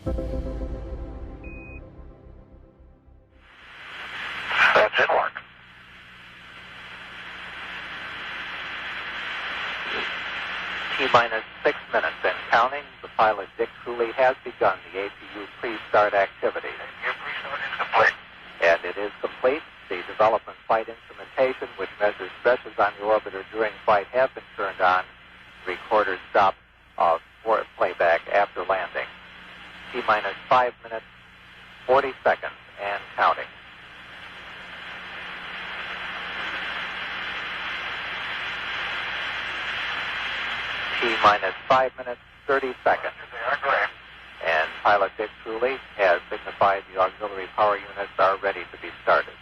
That's in work. T-minus 6 minutes and counting. The pilot, Dick Cooley, has begun the APU pre-start activity. Your pre-start is complete. And it is complete. The development flight instrumentation, which measures stresses on the orbiter during flight, have been turned on. Recorder stopped for playback after landing. T-minus 5 minutes, 40 seconds, and counting. T-minus 5 minutes, 30 seconds. They are correct. And pilot Dick Cooley has signified the auxiliary power units are ready to be started.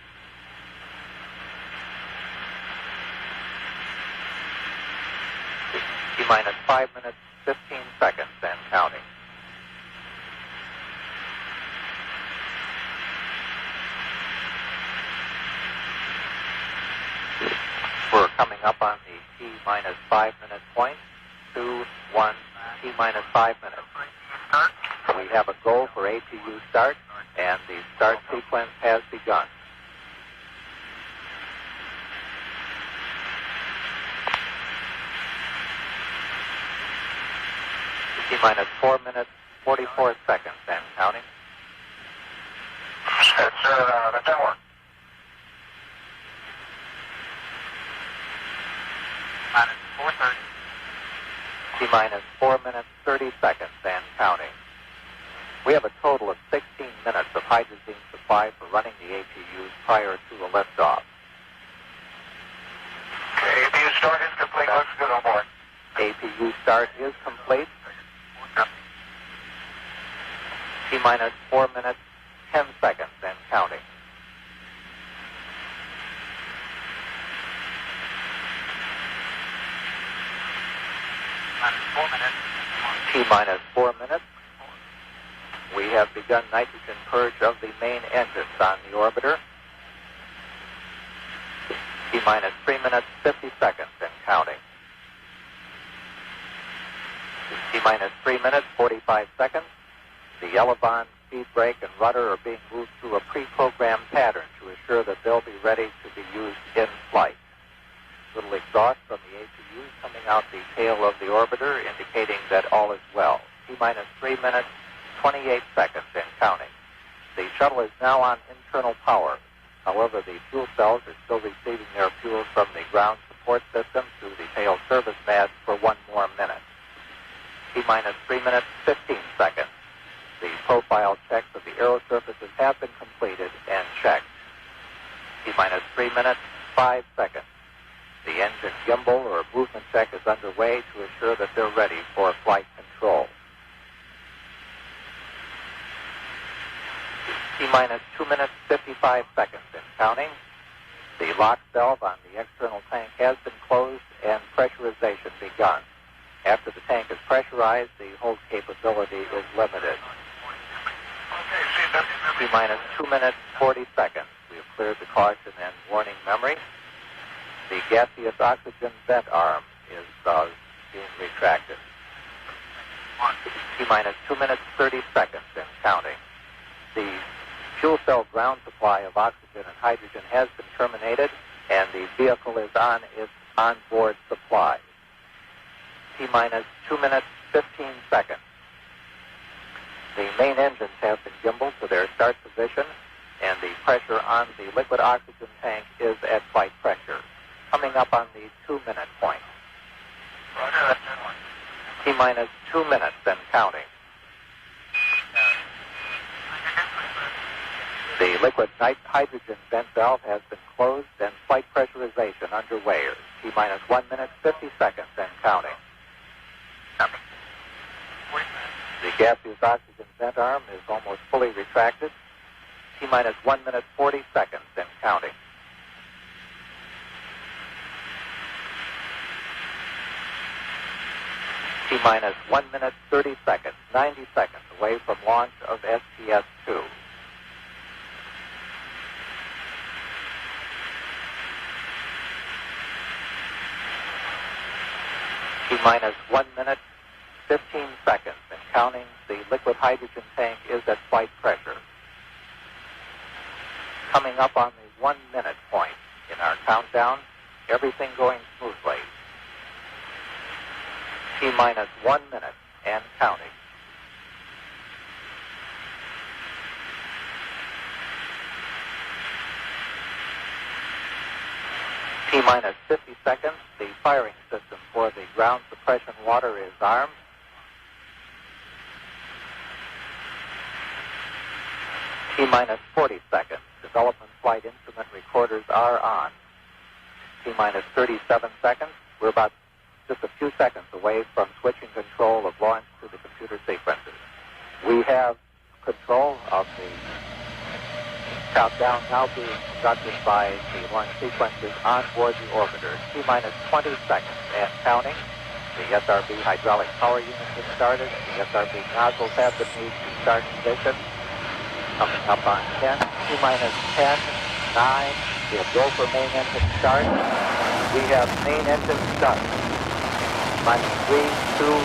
T-minus 5 minutes, 15 seconds, and counting. We're coming up on the T-minus 5 minute point. 2, 1, T-minus 5 minutes. We have a go for APU start, and the start sequence has begun. T-minus 4 minutes, 44 seconds, and counting. That's in work. Minus 4:30. T-minus 4 minutes, 30 seconds, and counting. We have a total of 16 minutes of hydrazine supply for running the APUs prior to a liftoff. Okay, APU start is complete. Looks good on board. APU start is complete. T-minus 4 minutes, 10 seconds, and counting. Minus 4 minutes. T-minus 4 minutes. We have begun nitrogen purge of the main engines on the orbiter. T-minus 3 minutes, 50 seconds, and counting. T-minus 3 minutes, 45 seconds. The elevon, speed brake, and rudder are being moved through a pre-programmed pattern to assure that they'll be ready to be used in flight. Little exhaust from the APU coming out the tail of the orbiter, indicating that all is well. T-minus 3 minutes, 28 seconds, and counting. The shuttle is now on internal power. However, the fuel cells are still receiving their fuel from the ground support system through the tail service mads for 1 more minute. T-minus 3 minutes, 15 seconds. The profile checks of the aero surfaces have been completed and checked. T-minus 3 minutes, 5 seconds. The engine gimbal or movement check is underway to assure that they're ready for flight control. T-minus 2 minutes, 55 seconds, and counting. The lock valve on the external tank has been closed and pressurization begun. After the tank is pressurized, the hold capability is limited. T-minus 2 minutes, 40 seconds. We have cleared the caution and warning memory. The gaseous oxygen vent arm is being retracted. T-minus 2 minutes, 30 seconds, and counting. The fuel cell ground supply of oxygen and hydrogen has been terminated, and the vehicle is on its onboard supply. T-minus 2 minutes, 15 seconds. The main engines have been gimbaled to their start position, and the pressure on the liquid oxygen tank is at flight pressure. Coming up on the 2-minute point. T-minus 2 minutes and counting. The liquid hydrogen vent valve has been closed and flight pressurization underway. T-minus 1 minute, 50 seconds and counting. The gaseous oxygen vent arm is almost fully retracted. T-minus 1 minute, 40 seconds and counting. T-minus 1 minute, 30 seconds, 90 seconds away from launch of STS-2. T-minus 1 minute, 15 seconds and counting. The liquid hydrogen tank is at flight pressure. Coming up on the 1 minute point in our countdown, everything going smoothly. T-minus 1 minute and counting. T-minus 50 seconds. The firing system for the ground suppression water is armed. T-minus 40 seconds. Development flight instrument recorders are on. T-minus 37 seconds. We're about just a few seconds away from switching control of launch to the computer sequences. We have control of the countdown now being conducted by the launch sequences on board the orbiter. T-minus 20 seconds and counting. The SRB hydraulic power unit has started. The SRB nozzles have been moved to start ignition. Coming up on 10. T-minus 10, 9. We have go for main engine start. We have main engine start. Minus 3, 2, 1.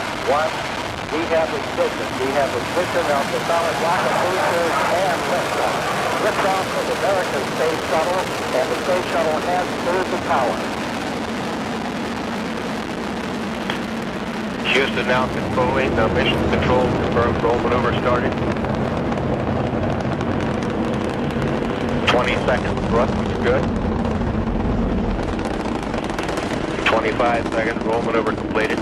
We have ignition. We have ignition of the solid rocket boosters and liftoff. Liftoff of America's Space Shuttle, and the Space Shuttle has cleared the tower. Houston now controlling. Mission control confirmed. Roll maneuver started. 20 seconds. Thrust looks good. 25 seconds. Roll maneuver completed.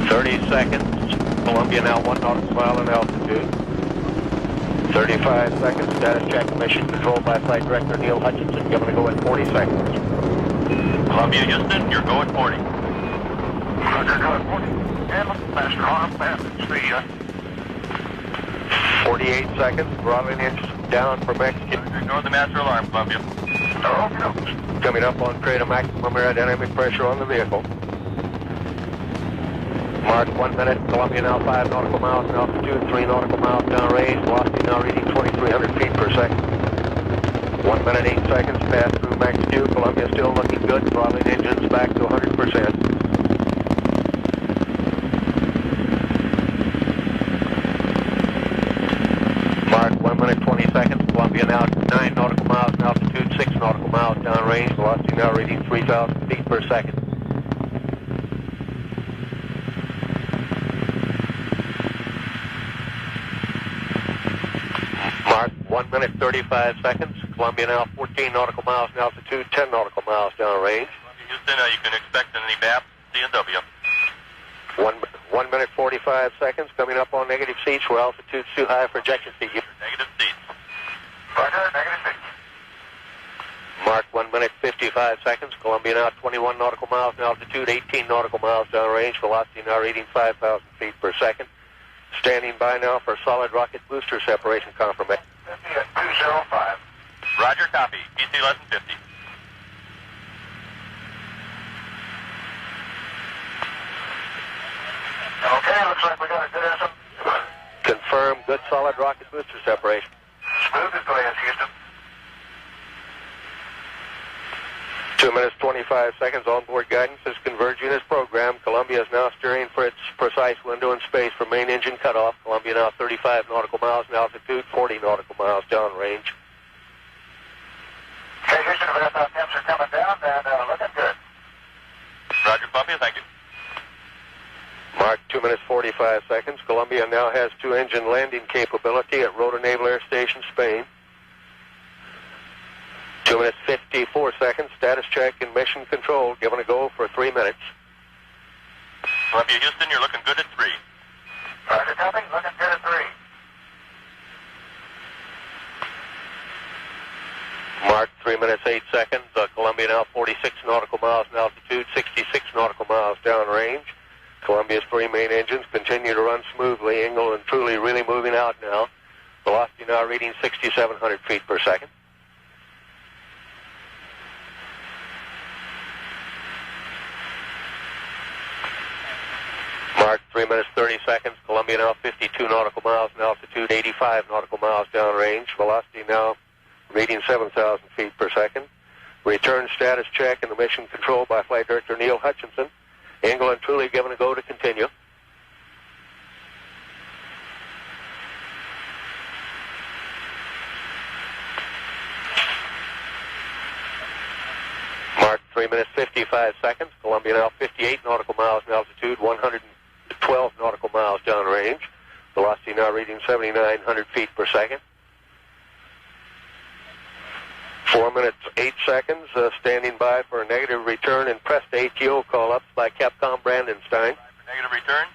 30 seconds. Columbia now 1 nautical mile in altitude. 35 seconds. Status check. Mission control by Flight Director Neil Hutchinson. Giving a go at 40 seconds. Columbia, Houston, you're go at 40. Roger, go at 40. And master arm, passage. See ya. 48 seconds. Throttling inch down for Mexican. Ignore the master alarm, Columbia. Oh, Coming up on trade of maximum aerodynamic pressure on the vehicle. Mark 1 minute. Columbia now 5 nautical miles in altitude, 3 nautical miles downrange. Velocity now reading 2,300 feet per second. 1 minute 8 seconds. Pass through max Q. Columbia still looking good. Throttling engines back to 100%. Mark 1 minute 20 seconds. Columbia now 9 nautical miles in altitude, 6 nautical miles downrange. Velocity now reading 3,000 feet per second. Mark 1 minute 35 seconds. Columbia now 14 nautical miles in altitude, 10 nautical miles downrange. Houston, you can expect any BAP, C&W. 1 minute 45 seconds. Coming up on negative seats where altitude's too high for ejection seat. Negative seats. Roger, negative seats. Mark 1 minute 55 seconds. Columbia now 21 nautical miles in altitude, 18 nautical miles downrange. Velocity now reading 5,000 feet per second. Standing by now for solid rocket booster separation confirmation. 50 at 205. Roger, copy. PC less than 50. Okay, looks like we got a good SM. Confirm good solid rocket booster separation. Smooth as glass, Houston. 2 minutes 25 seconds. Onboard guidance is converging as programmed. Columbia is now steering for its precise window in space for main engine cutoff. Columbia now 35 nautical miles in altitude, 40 nautical miles downrange. Okay, Houston, we got the temps are coming down and looking good. Roger, Columbia, thank you. Mark 2 minutes 45 seconds. Columbia now has 2-engine landing capability at Rotor Naval Air Station, Spain. 2 minutes 54 seconds. Status check and mission control. Given a go for 3 minutes. Columbia, Houston, you're looking good at 3. Roger, copy. Looking good at 3. Mark 3 minutes 8 seconds. Columbia now 46 nautical miles in altitude, 66 nautical miles downrange. Columbia's 3 main engines continue to run smoothly. Engle and truly really moving out now. Velocity now reading 6,700 feet per second. Mark 3 minutes 30 seconds. Columbia now 52 nautical miles in altitude, 85 nautical miles downrange. Velocity now reading 7,000 feet per second. Return status check and the mission control by Flight Director Neil Hutchinson. Engle and Truly given a go to continue. Mark 3 minutes 55 seconds. Columbia now 58 nautical miles in altitude, 112 nautical miles downrange. Velocity now reading 7,900 feet per second. 4 minutes 8 seconds. Standing by for a negative return and pressed ATO call-ups by Capcom Brandenstein. Negative return.